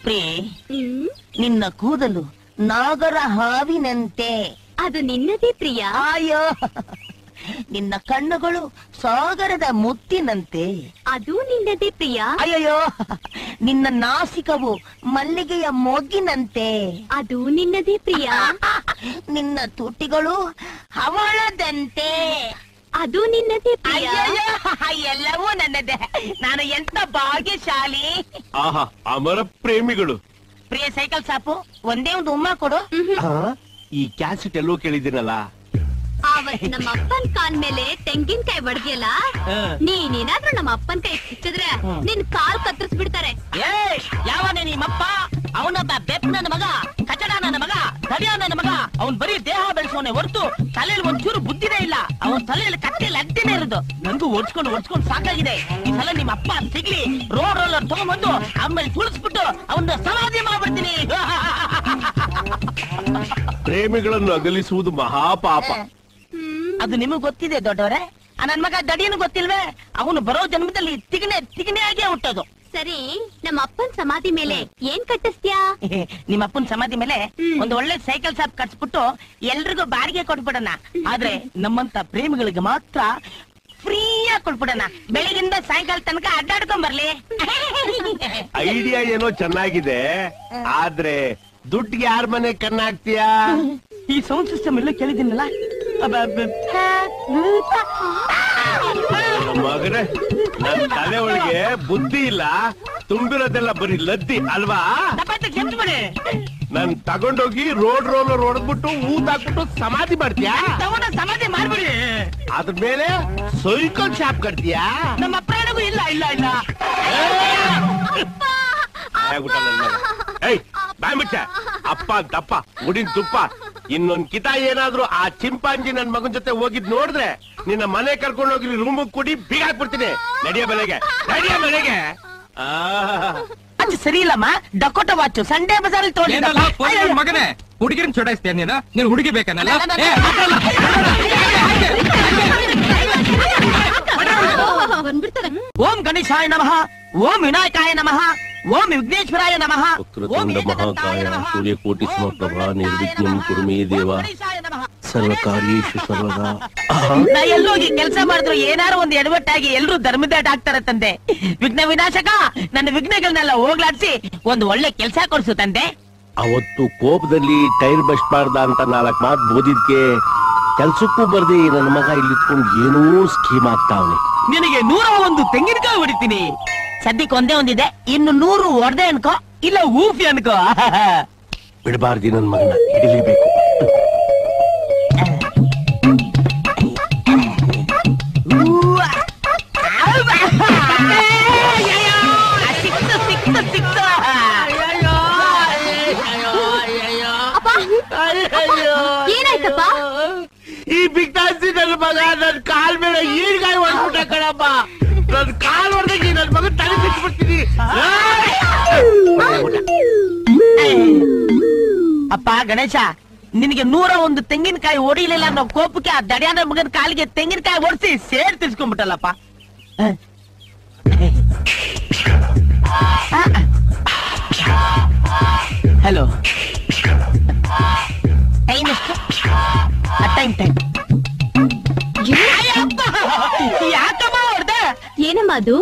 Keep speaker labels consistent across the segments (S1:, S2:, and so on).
S1: Pray, ನಿನ್ನ ಕೂದಲು ನಾಗರ ಹಾವಿನಂತೆ.
S2: ಅದು ನಿನ್ನದೇ ಪ್ರಿಯ.
S1: ಅಯ್ಯೋ, ನಿನ್ನ ಕಣ್ಣುಗಳು ಸಾಗರದ ಮುತ್ತಿನಂತೆ.
S2: ಅದು ನಿನ್ನದೇ ಪ್ರಿಯ.
S1: ಅಯ್ಯೋ, ನಿನ್ನ ನಾಸಿಕವು ಮಲ್ಲಿಗೆಯ ಮೊಗ್ಗಿನಂತೆ.
S2: ಅದು ನಿನ್ನದೇ ಪ್ರಿಯ.
S1: ನಿನ್ನ ತುಟಿಗಳು ಹವಳದಂತೆ.
S2: ಅದು ನಿನ್ನದೇ ಪ್ರಿಯ.
S1: ಎಲ್ಲವೂ ನನ್ನದೇ. ನಾನು ಎಂತ ಭಾಗ್ಯಶಾಲಿ.
S3: ಆಹಾ, ಅಮರ ಪ್ರೇಮಿಗಳು.
S1: ಪ್ರಿಯ ಸೈಕಲ್ ಸಾಪು, ಒಂದೇ ಒಂದು ಉಮ್ಮ ಕೊಡು.
S3: ಈ ಕ್ಯಾಸೆಟ್ ಎಲ್ಲೋ ಕೇಳಿದ್ದೀನಲ್ಲ.
S2: ಅವತ್ ನಮ್ಮ ಅಪ್ಪನ್ ಕಾಲ್ ಮೇಲೆ ತೆಂಗಿನಕಾಯಿ ಹೊಡೆದಿಯಲ್ಲ, ನೀನೇನಾದ್ರೂ ನಮ್ಮ ಅಪ್ಪನ್ ಕೈ ಸಿಕ್ಕಿದ್ರೆ ನಿನ್ ಕಾಲ್ ಕತ್ತರಿಸ್ಬಿಡ್ತಾರೆ.
S1: ಯಾವನೇ ನಿಮ್ಮಪ್ಪ? ಅವನೊಬ್ಬ ಬೆಪ್ ನನ್ನ ಮಗ, ಕಚಡ ನನ್ನ ಮಗ, ಕಡಿಯ ನನ್ನ ಮಗ. ಅವನ್ ಬರೀ ದೇಹ ಬೆಳೆಸೋನೆ ಹೊರತು ತಲೆಯಲ್ಲಿ ಒಂಚೂರು ಬುದ್ಧಿನೇ ಇಲ್ಲ. ಅವನ್ ತಲೆಯಲ್ಲಿ ಕತ್ತೆಯಲ್ಲಿ ಅಡ್ಡಿನೇ ಇರೋದು. ನಂಗೂ ಓಡ್ಸ್ಕೊಂಡು ಸಾಕಾಗಿದೆ. ಈ ಸಲ ನಿಮ್ಮ ಅಪ್ಪ ಸಿಗ್ಲಿ, ರೋಡ್ ರೋಲರ್ ತಗೊಂಡ್ಬಂದು ಆಮೇಲೆ ತುಳಿಸ್ಬಿಟ್ಟು ಅವನ್ನ ಸಮಾಧಿ ಮಾಡ್ಬಿಡ್ತೀನಿ.
S3: ಪ್ರೇಮಿಗಳನ್ನು ಅಗಲಿಸುವುದು ಮಹಾಪಾಪ.
S1: ಅದು ನಿಮಗ್ ಗೊತ್ತಿದೆ ದೊಡ್ಡವರೇ. ನನ್ ಮಗ ದಡಿಯನ್ನು ಗೊತ್ತಿಲ್ವೇ? ಅವನು ಬರೋ ಜನ್ಮದಲ್ಲಿ ತಿಗಣೆ ಆಗಿ ಹುಟ್ಟೋದು.
S2: ಸರಿ, ನಮ್ಮ ಅಪ್ಪನ್ ಸಮಾಧಿ ಮೇಲೆ ಏನ್ ಕಟ್ಟಿಸ್ತೀಯಾ?
S1: ನಿಮ್ಮ ಅಪ್ಪನ ಸಮಾಧಿ ಮೇಲೆ ಒಂದು ಒಳ್ಳೆ ಸೈಕಲ್ ಶಾಪ್ ಕಟ್ಸ್ಬಿಟ್ಟು ಎಲ್ರಿಗೂ ಬಾಡಿಗೆ ಕೊಟ್ಬಿಡೋಣ. ಆದ್ರೆ ನಮ್ಮಂತ ಪ್ರೇಮಿಗಳಿಗೆ ಮಾತ್ರ ಫ್ರೀಯಾಗಿ ಕೊಟ್ಬಿಡೋಣ. ಬೆಳಗಿಂದ ಸಾಯಂಕಾಲ ತನಕ ಅಡ್ಡಾಡ್ಕೊಂಡ್ ಬರ್ಲಿ.
S3: ಐಡಿಯಾ ಏನೋ ಚೆನ್ನಾಗಿದೆ, ಆದ್ರೆ ದುಡ್ಡಿಗೆ ಯಾರ ಮನೆ ಕಣ್ಣಾಗ್ತೀಯಾ?
S1: ಈ ಸೌಂಡ್ ಸಿಸ್ಟಮ್ ಎಲ್ಲ ಕೇಳಿದ್ದೀನಲ್ಲ.
S3: ಮಗನೇ, ನನ್ ತಲೆ ಒಳಗೆ ಬುದ್ಧಿ ಇಲ್ಲ, ತುಂಬಿರೋದೆಲ್ಲ ಬರೀ ಲದ್ದಿ ಅಲ್ವಾ? ನನ್ ತಗೊಂಡೋಗಿ ರೋಡ್ ರೋಲರ್ ಹೊಡೆದ್ಬಿಟ್ಟು ಊತಾಕ್ಬಿಟ್ಟು ಸಮಾಧಿ ಮಾಡ್ತೀಯಾ?
S1: ಸಮಾಧಿ ಮಾಡ್ಬಿಡಿ.
S3: ಅದ್ರ ಮೇಲೆ ಸೈಕಲ್ ಶಾಪ್ ಕಟ್ತೀಯಾ?
S1: ನಮ್ಮ ಪ್ರಾಣಗೂ ಇಲ್ಲ ಇಲ್ಲ ಇಲ್ಲ.
S3: ಬಾಯ್ಬಿಟ್ಟ ಅಪ್ಪ ದಪ್ಪ ಉಡಿನ್ ತುಪ್ಪ. ಇನ್ನೊಂದ್ ಕಿತ ಏನಾದ್ರು ಆ ಚಿಂಪಾಂಜಿ ನನ್ ಮಗನ್ ಜೊತೆ ಹೋಗಿದ್ ನೋಡಿದ್ರೆ ನಿನ್ನ ಮನೆ ಕರ್ಕೊಂಡು ಹೋಗಿ ರೂಮ್ ಕುಡಿ ಬೀಗ ಹಾಕ್ಬಿಡ್ತೀನಿ. ನಡಿಯ ಬೆಲೆಗೆ.
S1: ಸರಿ ಇಲ್ಲಮ್ಮ, ಡಕೋಟ ವಾಚು ಸಂಡೇ ಬಜಾರ್
S4: ಮಗನೇ, ಹುಡುಗಿನ ಚೊಡಾಯಿಸ್ತೀಯ ನೀನು? ನೀನು ಹುಡುಗಿ ಬೇಕನ್ನಲ್ಲ?
S1: ಓಂ ಗಣೇಶಾಯ ನಮಃ, ಓಂ ವಿನಾಯಕಾಯ ನಮಃ, ಓಂ ವಿಘ್ನೇಶ್ವರಾಯ ನಮಃ.
S3: ವಕ್ರತುಂಡ ಮಹಾಕಾಯ ಸೂರ್ಯಕೋಟಿ ಸಮಪ್ರಭಾ ನಿರ್ವಿಘ್ನಂ ಕುರು ಮೇ ದೇವ ಸರ್ವಕಾರ್ಯೇಷು ಸರ್ವದಾ.
S1: ನಾ ಎಲ್ಲೋಗಿ ಕೆಲಸ ಮಾಡಿದ್ರು ಏನಾರು ಒಂದು ಎಡವಟ್ಟಾಗಿ ಎಲ್ರು ಧರ್ಮದಾಟ ಆಗ್ತಾರ ತಂದೆ. ವಿಘ್ನ ವಿನಾಶಕ, ನನ್ನ ವಿಘ್ನಗಳನ್ನೆಲ್ಲ ಹೋಗ್ಲಾಡ್ಸಿ ಒಂದು ಒಳ್ಳೆ ಕೆಲಸ ಕೊಡ್ಸು ತಂದೆ.
S3: ಅವತ್ತು ಕೋಪದಲ್ಲಿ ಟೈರ್ ಬಸ್ಬಾರ್ದ ಅಂತ 4 ಮಾತು ಬೋದಿದ್ಕೆ ಕೆಲ್ಸಕ್ಕೂ ಬರ್ದೆ ನನ್ನ ಮಗ ಇಲ್ಲಿತ್ಕೊಂಡು ಏನೋ ಸ್ಕೀಮ್ ಆಗ್ತಾವನೆ.
S1: ನಿನಗೆ 101 ತೆಂಗಿನಕಾಯಿ ಹೊಡಿತೀನಿ. ಸದ್ಯಕ್ಕೆ ಒಂದೇ ಒಂದಿದೆ, ಇನ್ನು 100 ಹೊಡೆದೆ ಅನ್ಕೋ, ಇಲ್ಲ ಊಫಿ ಅನ್ಕೋ.
S3: ಬಿಡಬಾರ್ದಿ ನನ್ನ ಮಗನ, ಹಿಡಿಲೇಬೇಕು.
S2: ಏನಾಯ್ತಪ್ಪ?
S3: ಈ ಬಿಗ್ತಾಸಿ ನನ್ನ ಮಗ ನನ್ ಕಾಲ್ ಮೇಲೆ ಈಡ್ಗಾಯಿ ಹೊಡ್ಬಿಟ್ಟ ಕಣಪ್ಪ. ನನ್ ಕಾಲ್ ಹೊಡೆದಾಗಿ ನನ್ ಮಗ ತಲೆ ಬಿಟ್ಬಿಡ್ತೀನಿ.
S1: ಅಪ್ಪ ಗಣೇಶ, ನಿನಗೆ 101 ತೆಂಗಿನಕಾಯಿ ಹೊಡಿಲಿಲ್ಲ ಅನ್ನೋ ಕೋಪಕ್ಕೆ ಆ ದಡ್ಯಾನ ಮಗನ ಕಾಲಿಗೆ ತೆಂಗಿನಕಾಯಿ ಹೊಡಿಸಿ ಸೇರ್ ತಿರ್ಸ್ಕೊಂಡ್ಬಿಟ್ಟಲ್ಲಪ್ಪ. ಹಲೋ, ಟೈಮ್ ಎಷ್ಟು? ಟೈಮ್ ಯಾಕಮ್ಮ ಹೊಡ್ದೆ?
S2: ಏನಮ್ಮ ಅದು?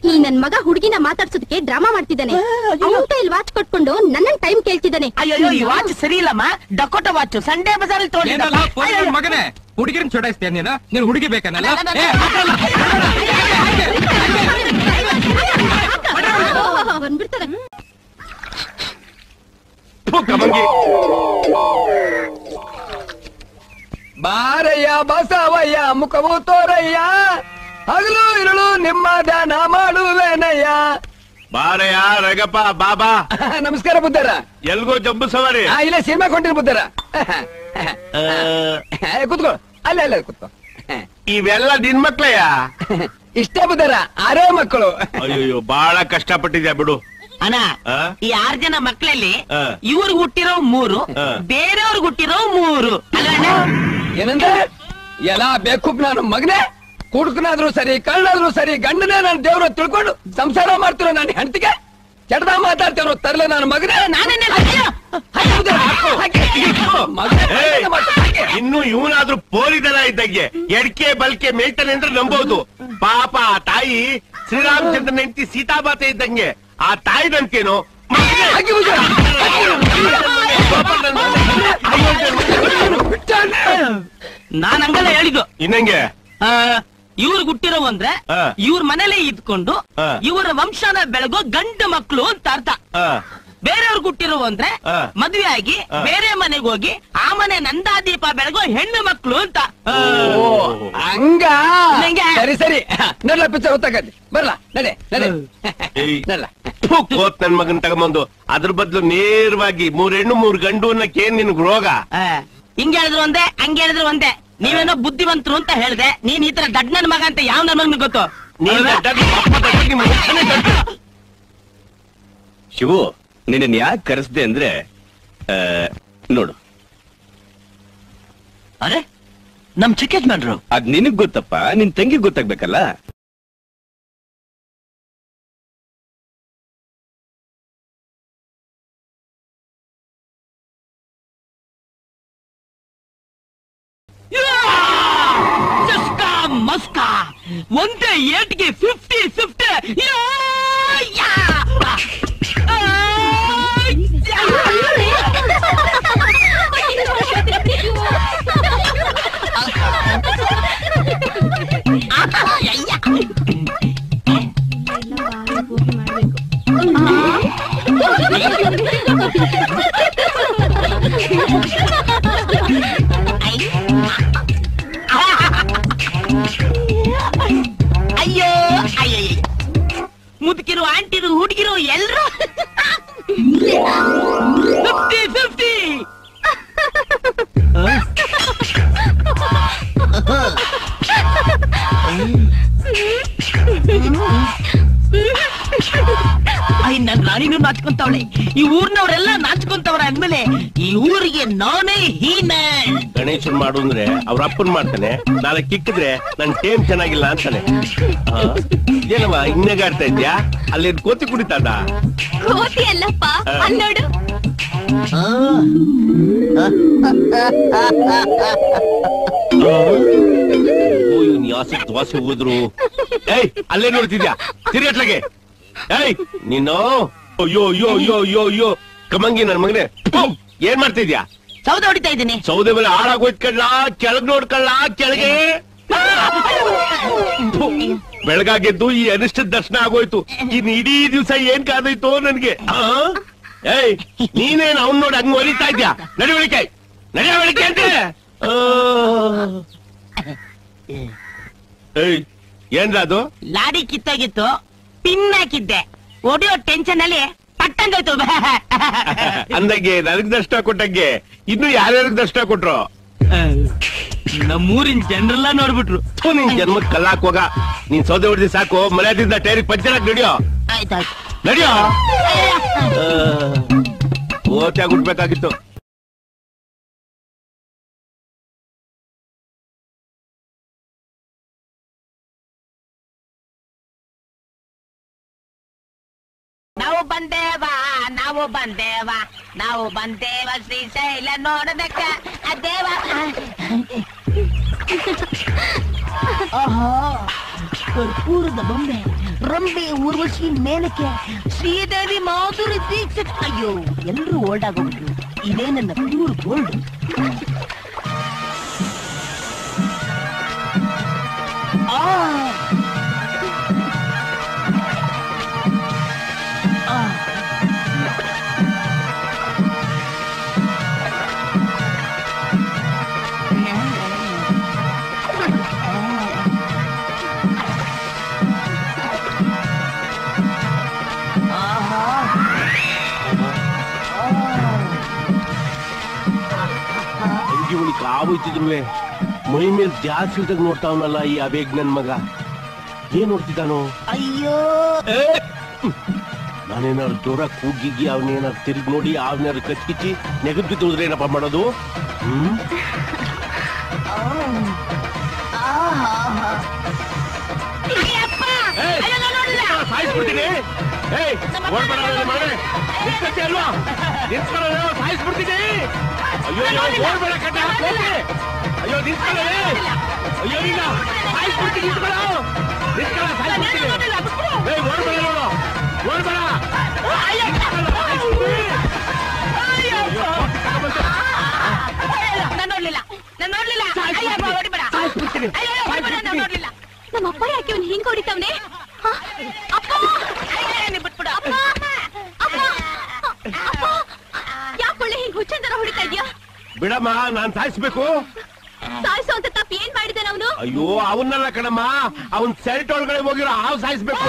S2: ಈ ನನ್ ಮಗ ಹುಡುಗಿನ ಮಾತಾಡ್ಸೋದಕ್ಕೆ ಡ್ರಾಮಾ ಮಾಡ್ತಿದ್ದಾನೆ. ಅವನ್ ಕೈಲಿ ವಾಚ್ ಕೊಟ್ಕೊಂಡು ನನ್ನ ಟೈಮ್ ಕೇಳ್ತಿದ್ದಾನೆ.
S1: ಅಯ್ಯೋ, ಈ ವಾಚ್ ಸರಿ ಇಲ್ಲಮ್ಮ, ಡಕೋಟ ವಾಚ್ ಸಂಡೇ ಬಜಾರ್ ತಗೊಂಡಿದ್ದ.
S4: ಮಗನೇ, ಹುಡುಗಿನ ಚೊಡಾಯಿಸ್ತೀಯ ನೀನು? ನೀನು ಹುಡುಗಿ ಬೇಕನ್ನಲ್ಲ?
S2: ಬಂದ್ಬಿಡ್ತಾರೆ.
S5: ಬಾರಯ್ಯ ಬಸವಯ್ಯ ಮುಖವು ತೋರಯ್ಯ, ಹಗಲು ಇರಳು ನಿಮ್ಮ ಧ್ಯಾನ ಮಾಡುವೇನಯ್ಯ.
S3: ಬಾರಯ್ಯ ರಗಪ್ಪ ಬಾಬಾ.
S5: ನಮಸ್ಕಾರ ಬುದ್ಧರ.
S3: ಎಲ್ಗೋ ಜಂಬು ಸವಾರಿ?
S5: ಇಲ್ಲ, ಸಿನಿಮಾ ಕೊಂಡಿರ್ ಬುದ್ಧರ. ಕೂತ್ಕೋ, ಅಲ್ಲ ಕೂತ್ಕೋ.
S3: ಇವೆಲ್ಲ ನಿನ್ ಮಕ್ಳಯ್ಯ?
S5: ಇಷ್ಟೇ ಬುದ್ಧರ, 6 ಮಕ್ಕಳು.
S3: ಅಯ್ಯೋ, ಬಹಳ ಕಷ್ಟಪಟ್ಟಿದ್ಯಾ ಬಿಡು.
S1: ಅಣ್ಣ, ಈ 6 ಜನ ಮಕ್ಕಳಲ್ಲಿ ಇವ್ರಿಗೆ ಹುಟ್ಟಿರೋ 3, ಬೇರೆಯವ್ರಿಗೆ ಹುಟ್ಟಿರೋ 3 ಅಲ್ಲ?
S5: ಏನಂದ್ರೆ ಎಲ್ಲ ಬೇಕು ನಾನು ಮಗನೇ. ಕುಡುಕನಾದ್ರೂ ಸರಿ, ಕಳ್ಳಾದ್ರೂ ಸರಿ, ಗಂಡನೇ ನಾನು ದೇವ್ರ ತಿಳ್ಕೊಂಡು ಸಂಸಾರ ಮಾಡ್ತಿರೋ ನನ್ನ ಹೆಂಡತಿಗೆ ಕೆಟ್ಟದ ಮಾತಾಡ್ತೇವ್ರು ತರಲೆ ನನ್ನ ಮಗನೇ.
S1: ನಾನೇನೆ
S3: ಇನ್ನು ಇವನಾದ್ರೂ ಪೋಲಿದನ ಇದ್ದಂಗೆ ಎಡ್ಕೆ ಬಲ್ಕೆ ಮೇಯ್ತಾನೆ ಅಂದ್ರೆ ನಂಬೋದು. ಪಾಪ ಆ ತಾಯಿ ಶ್ರೀರಾಮಚಂದ್ರನ ಹೆಂಡತಿ ಸೀತಾಮಾತೆ ಇದ್ದಂಗೆ. ಆ ತಾಯಿ ನಂತೇನು
S1: ನಾನ್ ಹಂಗಲ್ಲ ಹೇಳಿದ್ದು.
S3: ಇನ್ನಂಗೆ
S1: ಇವ್ರು ಹುಟ್ಟಿರೋ ಅಂದ್ರೆ ಇವ್ರ ಮನೇಲೆ ಇದ್ಕೊಂಡು ಇವರ ವಂಶನ ಬೆಳಗೋ ಗಂಡು ಮಕ್ಕಳು ಅಂತ ಅರ್ಥ. ಬೇರೆಯವ್ರು ಹುಟ್ಟಿರೋ ಅಂದ್ರೆ ಮದ್ವೆ ಆಗಿ ಬೇರೆ ಮನೆಗೆ ಹೋಗಿ ಆ ಮನೆ ನಂದಾದೀಪ ಬೆಳಗೋ ಹೆಣ್ಣು ಮಕ್ಕಳು ಅಂತ.
S5: ಹಂಗ ಸರಿ ಸರಿ ನಡ್ಲ ಪಿಕ್ಚರ್ ಗೊತ್ತಾಗತ್ತೆ. ಬರ್ಲ ನಡೆ ನಡೆ ನಡ್ಲ.
S3: ಕೋತ್ ನನ್ ಮಗನ್ ತಗೊಂಬಂದು ಅದ್ರ ಬದ್ಲು ನೇರವಾಗಿ 3 ಹೆಣ್ಣು 3 ಗಂಡು ಅನ್ನಕ್ಕೇನ್ ನಿನ್ಗ್ ರೋಗ?
S1: ಹಿಂಗ್ ಹೇಳಿದ್ರು ಒಂದೇ ಹಂಗ ಹೇಳಿದ್ರು ಒಂದೇ. ನೀವೇನೋ ಬುದ್ಧಿವಂತರು ಅಂತ ಹೇಳ್ದೆ. ನೀನ್ ಈ ತರ ದಡ್ ನನ್ ಮಗ ಅಂತ ಯಾವ ನನ್ ಮಗನಿಗೆ ಗೊತ್ತು?
S3: ಶಿವು, ನಿನ್ನ ಯಾಕೆ ಕರೆಸ್ದೆ ಅಂದ್ರೆ ನೋಡು.
S1: ಅರೆ ನಮ್ ಚಿಕ್ಕ ಯಜಮಾನ್ರು.
S3: ಅದ್ ನಿನಗ್ ಗೊತ್ತಪ್ಪ, ನಿನ್ ತಂಗಿ ಗೊತ್ತಾಗ್ಬೇಕಲ್ಲ.
S1: ಮಸ್ಕಾ ಒಂದೇ ಏಟ್ಗೆ 50-50. ಅಯ್ಯೋ ಅಯ್ಯಯ್ಯ, ಮುದುಕಿರು ಆಂಟಿರು ಹುಡುಗಿರು ಎಲ್ರು 50-50. ನನ್ ರಾಣಿನೂ ನಾಚ್ಕೊಂತವಳೆ. ಈ ಊರ್ನವ್ರೆಲ್ಲ ನಾಚ್ಕೊಂತವ್ರ ಅಂದ್ಮೇಲೆ ಈ ಊರಿಗೆ ನಾನೇ ಹೀಮ್ಯಾನ್.
S3: ಗಣೇಶನ್ ಮಾಡು ಅಂದ್ರೆ ಅವ್ರ ಅಪ್ಪನ್ ಮಾಡ್ತಾನೆ, ನಾಳೆ ಕಿಕ್ಕಿದ್ರೆ ನನ್ ಟೇಮ್ ಚೆನ್ನಾಗಿಲ್ಲ ಅಂತಾನೆ. ಏನವ ಇನ್ನೇಗಾಡ್ತಾ ಇದ್ಯಾ? ಅಲ್ಲಿ ಕೋತಿ ಕುಡಿತಾದ?
S2: ಕೋತಿ ಅಲ್ಲಪ್ಪ, ಅಲ್ಲೋಡು.
S3: ದ್ವಾಸೆ ಹೋದ್ರು. ಏಯ್ ಅಲ್ಲೇ ನೋಡ್ತಿದ್ಯಾ? ತಿರ್ಗಟ್ಲಾಗೆ. ಏಯ್ ನೀನು ಅಯ್ಯೋ ಅಯ್ಯೋ ಅಯ್ಯೋ ಅಯ್ಯೋ ಅಯ್ಯೋ ಕಮಂಗಿ ನನ್ ಮಗನೇ, ಏನ್ ಮಾಡ್ತಿದ್ಯಾ?
S1: ಸೌದೆ ಹೊಡಿತಾ ಇದ್ದೀನಿ.
S3: ಸೌದೆ ಮೇಲೆ ಹಾಳಾಗೋಯ್ತ್ಕಳ್ಳ, ಕೆಳಗ್ ನೋಡ್ಕಳ್ಳ ಕೆಳಗೆ. ಬೆಳಗಾಗೆದ್ದು ಈ ಅನಿಷ್ಟ ದರ್ಶನ ಆಗೋಯ್ತು. ಇನ್ ಇಡೀ ದಿವ್ಸ ಏನ್ ಕಾದೋಯ್ತು ನನ್ಗೆ. ಏಯ್ ನೀನೇನ್ ಅವ್ನ್ ನೋಡಿ ಹಂಗ್ ಹೊಲಿತಾ ಇದ್ಯಾ? ನಡಿವಳಿಕೆ ನಡಿವಳಿಕೆ ಅಂತ. ಏಯ್ ಏನ್ರ ಅದು?
S1: ಲಾಡಿ ಕಿತ್ತೋಗಿತ್ತು, ಪಿನ್ ಹಾಕಿದ್ದೆ. ಹೊಡಿಯೋ ಟೆನ್ಷನ್ ಅಲ್ಲಿ ಪಟ್ಟಂಗೋಯ್ತು.
S3: ಅಂದಂಗೆ ನನಗ್ ದರ್ಶನ ಕೊಟ್ಟಂಗೆ ಇನ್ನು ಯಾರ್ಯಾರಿಗೆ ದರ್ಶನ ಕೊಟ್ರು?
S1: ನಮ್ಮೂರಿನ ಜನರೆಲ್ಲ ನೋಡ್ಬಿಟ್ರು.
S3: ನಿನ್ ಜನ್ಮಕ್ ಕಲ್ಲಾಕ್ ಹೋಗ. ನೀನ್ ಸೌದೆ ಹೊಡೆದಿ ಸಾಕು, ಮರ್ಯಾದಿಂದ ಟೈರಿಗೆ ಪಂಚರಾಕ್ ನಡಿಯೋ.
S1: ಆಯ್ತಾಯ್ತು
S3: ನಡಿಯೋ. ಓತ್ಯಾಗ ಹುಟ್ಬೇಕಾಗಿತ್ತು.
S1: ನಾವು ಬಂದೇವ ನಾವು ಬಂದೇವ ನಾವು ಬಂದೇವ ಶ್ರೀಶೈಲ ನೋಡದಕ್ಕ ದೇವ. ಕರ್ಪೂರದ ಬೊಂಬೆ, ರಂಬೆ, ಊರ್ವಶಿ, ಮೇನಕೆ, ಶ್ರೀದೇವಿ, ಮಾಧುರಿ ದೀಕ್ಷಿತ್. ಅಯ್ಯೋ ಎಲ್ರೂ ಓಲ್ಡ್ ಆಗೋಗ್ಬಿಟ್ರು. ಇದೇ ನನ್ನ ಪ್ಯೂರ್ ಗೋಲ್ಡ್.
S3: ಕಾವೋಯ್ತಿದ್ರು ಮೈ ಮೇಲೆ ಜಾಸ್ತಿ ಇದ್ದಾಗ ನೋಡ್ತಾವನಲ್ಲ ಈ ಅಬೇಗ್ ನನ್ ಮಗ. ಏನ್ ನೋಡ್ತಿದ್ದಾನು?
S1: ಅಯ್ಯೋ
S3: ನಾನೇನಾದ್ರು ಜೋರ ಕೂಗಿಗಿ ಅವನೇನಾದ್ರು ತಿರುಗಿ ನೋಡಿ ಅವನಾದ್ರು ಕಚ್ಕಿಚ್ಚಿ ನೆಗದ್ ಬಿದ್ದೋದ್ರೆ ಏನಪ್ಪ ಮಾಡೋದು? ಸಾಯಿಸ್ಬಿಡ್ತೀನಿ. ಓಡ್ಬೇಡ ನನ್ನ ಮಗನೇ ನಿಂತ್ಕೊಳ್ತಿ ಅಲ್ವಾ ನಿಂತ್ಕೊಳ್ಳೋ ಸಾಯಿಸ್ಬಿಡ್ತೀನಿ ಅಯ್ಯೋ ಓಡ್ಬೇಡ ಕಟ್ಟ ಹೋಗಿ ಅಯ್ಯೋ ನಿಂತ್ಕೊಳ್ಳೋ ಅಯ್ಯೋ ಈಗ ಸಾಯಿಸ್ಬಿಡ್ತೀನಿ ನಿಂತ್ಕೊಳ್ಳೋ ಸಾಯಿಸ್ಬಿಡ್ತೀನಿ ಓಡ್ಬೇಡ ನೋಡು ಓಡ್ಬೇಡ
S2: ನಮ್ಮಪ್ಪ ಯಾಕೆ ಅವ್ನು ಹಿಂಗ್ ಹೊಡಿತಾವ್ನೆ ಯಾಕೊಳ್ಳೆ ಹಿಂಗ್ ಹುಚ್ಚಂತರ ಹೊಡಿತಾ ಇದ್ಯಾ
S3: ಬಿಡಮ್ಮ ನಾನ್ ಸಾಯಿಸ್ಬೇಕು
S2: ಸಾಯಿಸೋ ಅಂತ ತಪ್ಪು ಏನ್ ಮಾಡಿದಾನ ಅವನು
S3: ಅಯ್ಯೋ ಅವನ್ನೆಲ್ಲ ಕಣಮ್ಮ ಅವನ್ ಸೆಲ್ಟ್ ಒಳಗಡೆ ಹೋಗಿರೋ ಹಾವು ಸಾಯಿಸ್ಬೇಕು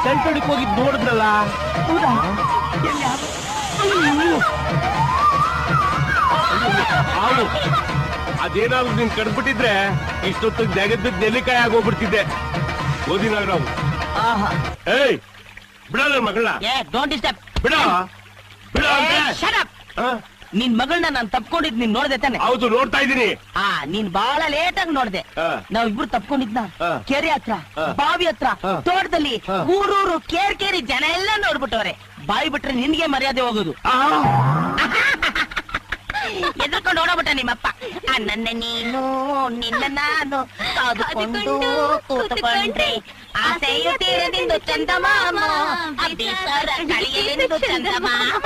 S3: ಸೆಲ್ಟ್ ಒಳಗೆ ಹೋಗಿ ನೋಡಿದ್ರಲ್ಲ ಹಾವು ಅದೇನಾದ್ರು ನೀನ್ ಕಡ್ಬಿಟ್ಟಿದ್ರೆ ಇಷ್ಟೊತ್ತಿಗೆ ಜಗದ್ ನೆಲ್ಲಿಕಾಯಿ ಆಗೋಗ್ಬಿಡ್ತಿದ್ದೆ ಓದಿನ ನಾವು ಏಯ್ ಬಿಡ ನನ್ನ ಮಗಳನ್ನ
S1: ಡೋಂಟ್ ಡಿಸ್ಟರ್ಬ್
S3: ಬಿಡ ಬಿಡ
S1: ನಿನ್ ಮಗಳನ್ನ ನಾನ್ ತಪ್ಕೊಂಡಿದ್ ನೀನ್ ನೋಡ್ದೆ ತಾನೆ
S3: ಹೌದು ನೋಡ್ತಾ ಇದ್ದೀನಿ
S1: ನೀನ್ ಬಹಳ ಲೇಟ್ ಆಗಿ ನೋಡ್ದೆ ನಾವಿಬ್ರು ತಪ್ಕೊಂಡಿದ್ನ ಕೆರೆ ಹತ್ರ ಬಾವಿ ಹತ್ರ ತೋಟದಲ್ಲಿ ಊರೂರು ಕೇರಿ ಜನ ಎಲ್ಲ ನೋಡ್ಬಿಟ್ಟವ್ರೆ ಬಾಯಿ ಬಿಟ್ರೆ ನಿನ್ಗೆ ಮರ್ಯಾದೆ ಹೋಗೋದು ಎದ್ರಕೊಂಡು ಓಡೋಬಿಟ್ಟ ನಿಮ್ಮಪ್ಪ ನನ್ನ ನೀನು ನಿನ್ನ ನಾನು ಕಾದುಕೊಂಡು ಕೂತ್ಕೊಂಡ್ರೆ ಆಸೆಯು ತೀರದಿಂದ ಚಂದಮಾಮ ಅಭಿಸರ ಕಳಿಯಲೆಂದು ಚಂದಮಾಮ